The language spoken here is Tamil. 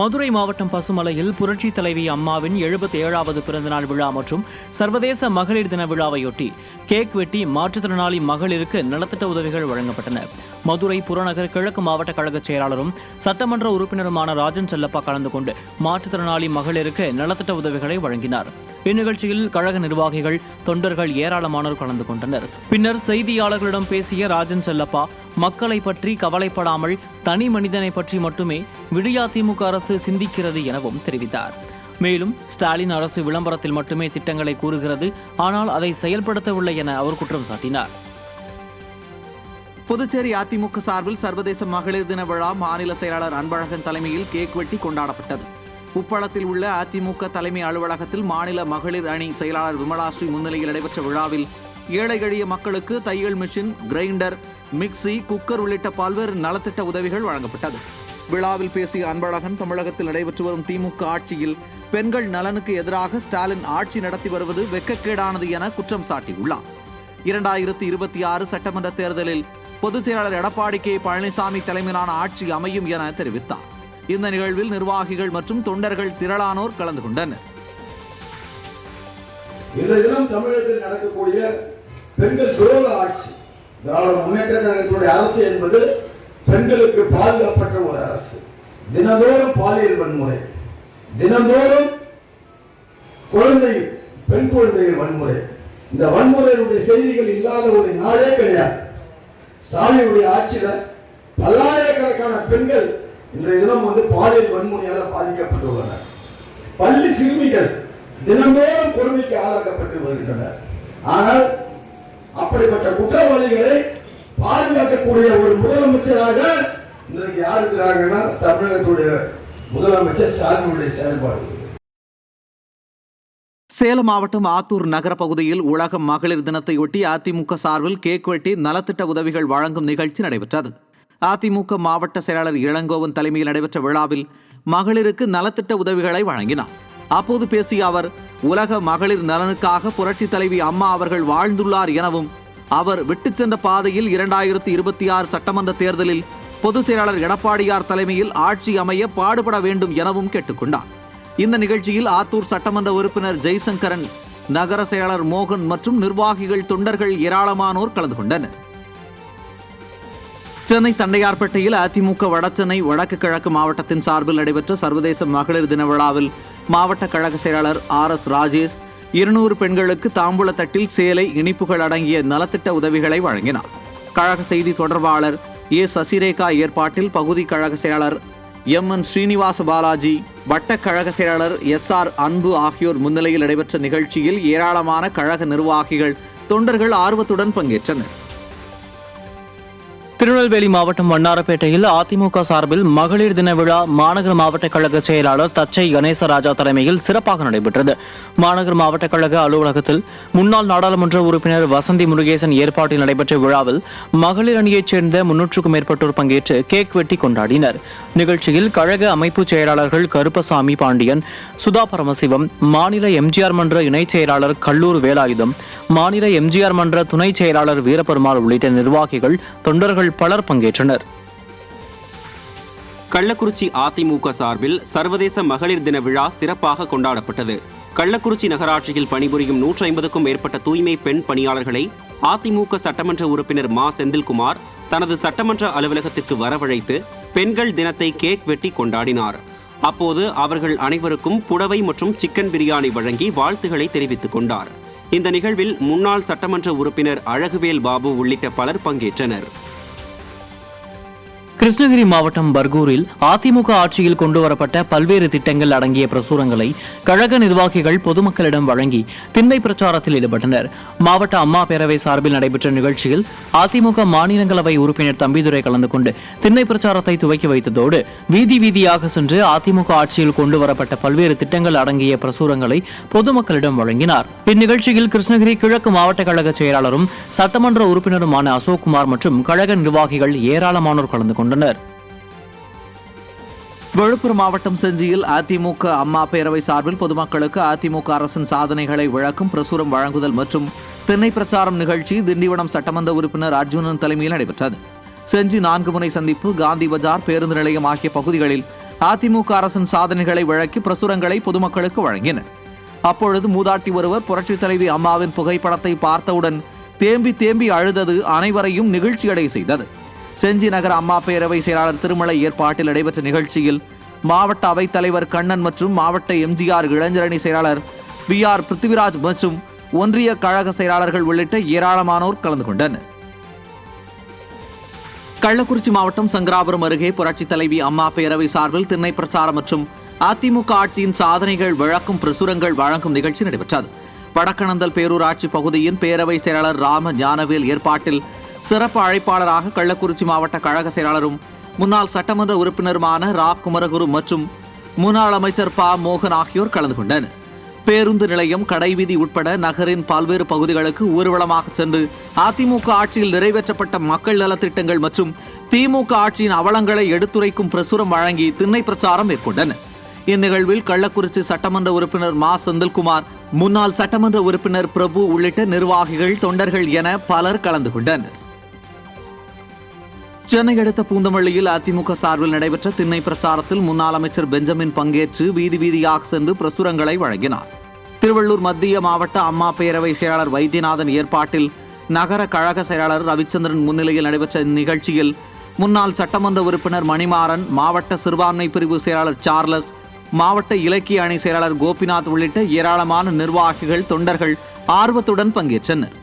மதுரை மாவட்டம் பசுமலையில் புரட்சி தலைவி அம்மாவின் 77வது பிறந்தநாள் விழா மற்றும் சர்வதேச மகளிர் தின விழாவையொட்டி கேக் வெட்டி மாற்றுத்திறனாளி மகளிருக்கு நலத்திட்ட உதவிகள் வழங்கப்பட்டன. மதுரை புறநகர் கிழக்கு மாவட்ட கழக செயலாளரும் சட்டமன்ற உறுப்பினருமான ராஜன் செல்லப்பா கலந்து கொண்டு மாற்றுத்திறனாளி மகளிருக்கு நலத்திட்ட உதவிகளை வழங்கினார். இந்நிகழ்ச்சியில் கழக நிர்வாகிகள், தொண்டர்கள் ஏராளமானோர் கலந்து கொண்டனர். பின்னர் செய்தியாளர்களிடம் பேசிய ராஜன் செல்லப்பா, மக்களை பற்றி கவலைப்படாமல் தனி மனிதனை பற்றி மட்டுமே விடியா திமுக அரசு சிந்திக்கிறது எனவும் தெரிவித்தார். மேலும் ஸ்டாலின் அரசு விளம்பரத்தில் மட்டுமே திட்டங்களை கூறுகிறது, ஆனால் அதை செயல்படுத்தவில்லை என அவர் குற்றம் சாட்டினார். புதுச்சேரி அதிமுக சார்பில் சர்வதேச மகளிர் தின விழா மாநில செயலாளர் அன்பழகன் தலைமையில் கேக் வெட்டி கொண்டாடப்பட்டது. உப்பளத்தில் உள்ள அதிமுக தலைமை அலுவலகத்தில் மாநில மகளிர் அணி செயலாளர் விமலாஸ்ரீ முன்னிலையில் நடைபெற்ற விழாவில் ஏழை எளிய மக்களுக்கு தையல் மிஷின், கிரைண்டர், மிக்சி, குக்கர் உள்ளிட்ட பல்வேறு நலத்திட்ட உதவிகள் வழங்கப்பட்டது. விழாவில் பேசிய அன்பழகன், தமிழகத்தில் நடைபெற்று வரும் திமுக ஆட்சியில் பெண்கள் நலனுக்கு எதிராக ஸ்டாலின் ஆட்சி நடத்தி வருவது வெட்கக்கேடானது என குற்றம் சாட்டியுள்ளார். 2026 சட்டமன்ற தேர்தலில் பொதுச் செயலாளர் எடப்பாடி கே பழனிசாமி தலைமையிலான ஆட்சி அமையும் என தெரிவித்தார். இந்த நிகழ்வில் நிர்வாகிகள் மற்றும் தொண்டர்கள் திரளானோர் கலந்து கொண்டனர். இந்த தினம் தமிழகத்தில் நடக்கக்கூடிய பெண்கள் விரோத ஆட்சி, திராவிட முன்னேற்ற கழகத்துடைய அரசு என்பது பெண்களுக்கு பாதுகாப்பற்ற ஒரு அரசு. தினந்தோறும் பாலியல் வன்முறை, தினந்தோறும் பெண் குழந்தைகள் வன்முறை, இந்த வன்முறையுடைய செய்திகள் இல்லாத ஒரு நாளே கிடையாது. ஸ்டாலினுடைய ஆட்சியில பல்லாயிரக்கணக்கான பெண்கள் இன்றைய தினம் பாலியல் வன்முறையால் பாதிக்கப்பட்டுள்ளனர். பள்ளி சிறுமிகள் தினந்தோறும் கொடுமைக்கு ஆளாக்கப்பட்டு வருகின்றனர். ஆனால் அப்படிப்பட்ட குற்றவாளிகளை பாதுகாக்கக்கூடிய ஒரு முதலமைச்சராக இன்றைக்கு யார் இருக்கிறாங்கன்னா தமிழகத்துடைய முதலமைச்சர் ஸ்டாலினுடைய செயல்பாடு. சேலம் மாவட்டம் ஆத்தூர் நகர பகுதியில் உலக மகளிர் தினத்தையொட்டி அதிமுக சார்பில் கேக் வெட்டி நலத்திட்ட உதவிகள் வழங்கும் நிகழ்ச்சி நடைபெற்றது. அதிமுக மாவட்ட செயலாளர் இளங்கோவன் தலைமையில் நடைபெற்ற விழாவில் மகளிருக்கு நலத்திட்ட உதவிகளை வழங்கினார். அப்போது பேசிய அவர், உலக மகளிர் நலனுக்காக புரட்சி தலைவி அம்மா அவர்கள் வாழ்ந்துள்ளார் எனவும், அவர் விட்டுச் சென்ற பாதையில் 2026 சட்டமன்ற தேர்தலில் பொதுச் செயலாளர் எடப்பாடியார் தலைமையில் ஆட்சி அமைய பாடுபட வேண்டும் எனவும் கேட்டுக்கொண்டார். இந்த நிகழ்ச்சியில் ஆத்தூர் சட்டமன்ற உறுப்பினர் ஜெய்சங்கரன், நகர செயலாளர் மோகன் மற்றும் நிர்வாகிகள், தொண்டர்கள் ஏராளமானோர் கலந்து கொண்டனர். சென்னை தண்டையார்பேட்டையில் அதிமுக வடசென்னை வடக்கு கிழக்கு மாவட்டத்தின் சார்பில் நடைபெற்ற சர்வதேச மகளிர் தின விழாவில் மாவட்ட கழக செயலாளர் RS ராஜேஷ் 200 பெண்களுக்கு தாம்பூல தட்டில் சேலை, இனிப்புகள் அடங்கிய நலத்திட்ட உதவிகளை வழங்கினார். கழக செய்தி தொடர்பாளர் ஏ சசிரேகா ஏற்பாட்டில் பகுதி கழக செயலாளர் MN ஸ்ரீனிவாச பாலாஜி, வட்ட கழக செயலாளர் SR அன்பு ஆகியோர் முன்னிலையில் நடைபெற்ற நிகழ்ச்சியில் ஏராளமான கழக நிர்வாகிகள், தொண்டர்கள் ஆர்வத்துடன் பங்கேற்றனர். திருநெல்வேலி மாவட்டம் வண்ணாரப்பேட்டையில் அதிமுக சார்பில் மகளிர் தின விழா மாநகர மாவட்ட கழக செயலாளர் தச்சை கணேசராஜா தலைமையில் சிறப்பாக நடைபெற்றது. மாநகர மாவட்ட கழக அலுவலகத்தில் முன்னாள் நாடாளுமன்ற உறுப்பினர் வசந்தி முருகேசன் ஏற்பாட்டில் நடைபெற்ற விழாவில் மகளிர் அணியைச் சேர்ந்த 300க்கும் மேற்பட்டோர் பங்கேற்று கேக் வெட்டி கொண்டாடினர். நிகழ்ச்சியில் கழக அமைப்பு செயலாளர்கள் கருப்பசாமி பாண்டியன், சுதா பரமசிவம், மாநில எம்ஜிஆர் மன்ற இணைச் செயலாளர் கல்லூர் வேலாயுதம், மாநில எம்ஜிஆர் மன்ற துணை செயலாளர் வீரபெருமாள் உள்ளிட்ட நிர்வாகிகள், தொண்டர்கள் பலர் பங்கேற்றனர். கள்ளக்குறிச்சி அதிமுக சார்பில் சர்வதேச மகளிர் தின விழா சிறப்பாக கொண்டாடப்பட்டது. கள்ளக்குறிச்சி நகராட்சியில் பணிபுரியும் 150க்கும் மேற்பட்ட தூய்மை பெண் பணியாளர்களை அதிமுக சட்டமன்ற உறுப்பினர் மா செந்தில்குமார் தனது சட்டமன்ற அலுவலகத்திற்கு வரவழைத்து பெண்கள் தினத்தை கேக் வெட்டி கொண்டாடினார். அப்போது அவர்கள் அனைவருக்கும் புடவை மற்றும் சிக்கன் பிரியாணி வழங்கி வாழ்த்துக்களை தெரிவித்துக் கொண்டார். இந்த நிகழ்வில் முன்னாள் சட்டமன்ற உறுப்பினர் அழகுவேல் பாபு உள்ளிட்ட பலர் பங்கேற்றனர். கிருஷ்ணகிரி மாவட்டம் பர்கூரில் அதிமுக ஆட்சியில் கொண்டுவரப்பட்ட பல்வேறு திட்டங்கள் அடங்கிய பிரசுரங்களை கழக நிர்வாகிகள் பொதுமக்களிடம் வழங்கி திண்ணை பிரச்சாரத்தில் ஈடுபட்டனர். மாவட்ட அம்மா பேரவை சார்பில் நடைபெற்ற நிகழ்ச்சியில் அதிமுக மாநிலங்களவை உறுப்பினர் தம்பிதுரை கலந்து கொண்டு திண்ணை பிரச்சாரத்தை துவக்கி வைத்ததோடு வீதி வீதியாக சென்று அதிமுக ஆட்சியில் கொண்டுவரப்பட்ட பல்வேறு திட்டங்கள் அடங்கிய பிரசுரங்களை பொதுமக்களிடம் வழங்கினார். இந்நிகழ்ச்சியில் கிருஷ்ணகிரி கிழக்கு மாவட்ட கழக செயலாளரும் சட்டமன்ற உறுப்பினருமான அசோக்குமார் மற்றும் கழக நிர்வாகிகள் ஏராளமானோர் கலந்து கொண்டனர். விழுப்புரம் மாவட்டம் செஞ்சியில் அதிமுக அம்மா பேரவை சார்பில் பொதுமக்களுக்கு அதிமுக அரசின் சாதனைகளை விளக்கும் பிரசுரம் வழங்குதல் மற்றும் திண்ணை பிரச்சாரம் நிகழ்ச்சி திண்டிவனம் சட்டமன்ற உறுப்பினர் அர்ஜுனன் தலைமையில் நடைபெற்றது. செஞ்சி 4 முனை சந்திப்பு, காந்தி பஜார், பேருந்து நிலையம் ஆகிய பகுதிகளில் அதிமுக அரசின் சாதனைகளை விளக்கி பிரசுரங்களை பொதுமக்களுக்கு வழங்கினர். அப்பொழுது மூதாட்டி ஒருவர் புரட்சித் தலைவி அம்மாவின் புகைப்படத்தை பார்த்தவுடன் தேம்பி தேம்பி அழுதது அனைவரையும் நிகழ்ச்சியடை செய்தது. செஞ்சி நகர அம்மா பேரவை செயலாளர் திருமலை ஏற்பாட்டில் நடைபெற்ற நிகழ்ச்சியில் மாவட்ட அவைத்தலைவர் கண்ணன் மற்றும் மாவட்ட எம்ஜிஆர் இளைஞரணி செயலாளர் BR பிருத்திவிராஜ் மற்றும் ஒன்றிய கழக செயலாளர்கள் உள்ளிட்ட ஏராளமானோர் கலந்து கொண்டனர். கள்ளக்குறிச்சி மாவட்டம் சங்கராபுரம் அருகே புரட்சித் தலைவி அம்மா பேரவை சார்பில் திண்ணை பிரச்சாரம் மற்றும் அதிமுக ஆட்சியின் சாதனைகள் விளக்கும் பிரசுரங்கள் வழங்கும் நிகழ்ச்சி நடைபெற்றது. வடக்கணந்தல் பேரூராட்சி பகுதியின் பேரவை செயலாளர் ராம ஞானவேல் ஏற்பாட்டில் சிறப்பு அழைப்பாளராக கள்ளக்குறிச்சி மாவட்ட கழக செயலாளரும் முன்னாள் சட்டமன்ற உறுப்பினருமான ரா குமரகுரு மற்றும் முன்னாள் அமைச்சர் ப மோகன் ஆகியோர் கலந்து கொண்டனர். பேருந்து நிலையம், கடைவீதி உட்பட நகரின் பல்வேறு பகுதிகளுக்கு ஊர்வலமாக சென்று அதிமுக ஆட்சியில் நிறைவேற்றப்பட்ட மக்கள் நலத்திட்டங்கள் மற்றும் திமுக ஆட்சியின் அவலங்களை எடுத்துரைக்கும் பிரசுரம் வழங்கி திண்ணை பிரச்சாரம் மேற்கொண்டனர். இந்நிகழ்வில் கள்ளக்குறிச்சி சட்டமன்ற உறுப்பினர் மா செந்தில்குமார், முன்னாள் சட்டமன்ற உறுப்பினர் பிரபு உள்ளிட்ட நிர்வாகிகள், தொண்டர்கள் என பலர் கலந்து கொண்டனர். சென்னை அடுத்த பூந்தமல்லியில் அதிமுக சார்பில் நடைபெற்ற திண்ணை பிரச்சாரத்தில் முன்னாள் அமைச்சர் பெஞ்சமின் பங்கேற்று வீதி வீதியாக சென்று பிரசுரங்களை வழங்கினார். திருவள்ளூர் மத்திய மாவட்ட அம்மா பேரவை செயலாளர் வைத்தியநாதன் ஏற்பாட்டில் நகர கழக செயலாளர் ரவிச்சந்திரன் முன்னிலையில் நடைபெற்ற இந்நிகழ்ச்சியில் முன்னாள் சட்டமன்ற உறுப்பினர் மணிமாறன், மாவட்ட சிறுபான்மை பிரிவு செயலாளர் சார்லஸ், மாவட்ட இலக்கிய அணி செயலாளர் கோபிநாத் உள்ளிட்ட ஏராளமான நிர்வாகிகள், தொண்டர்கள் ஆர்வத்துடன் பங்கேற்றனர்.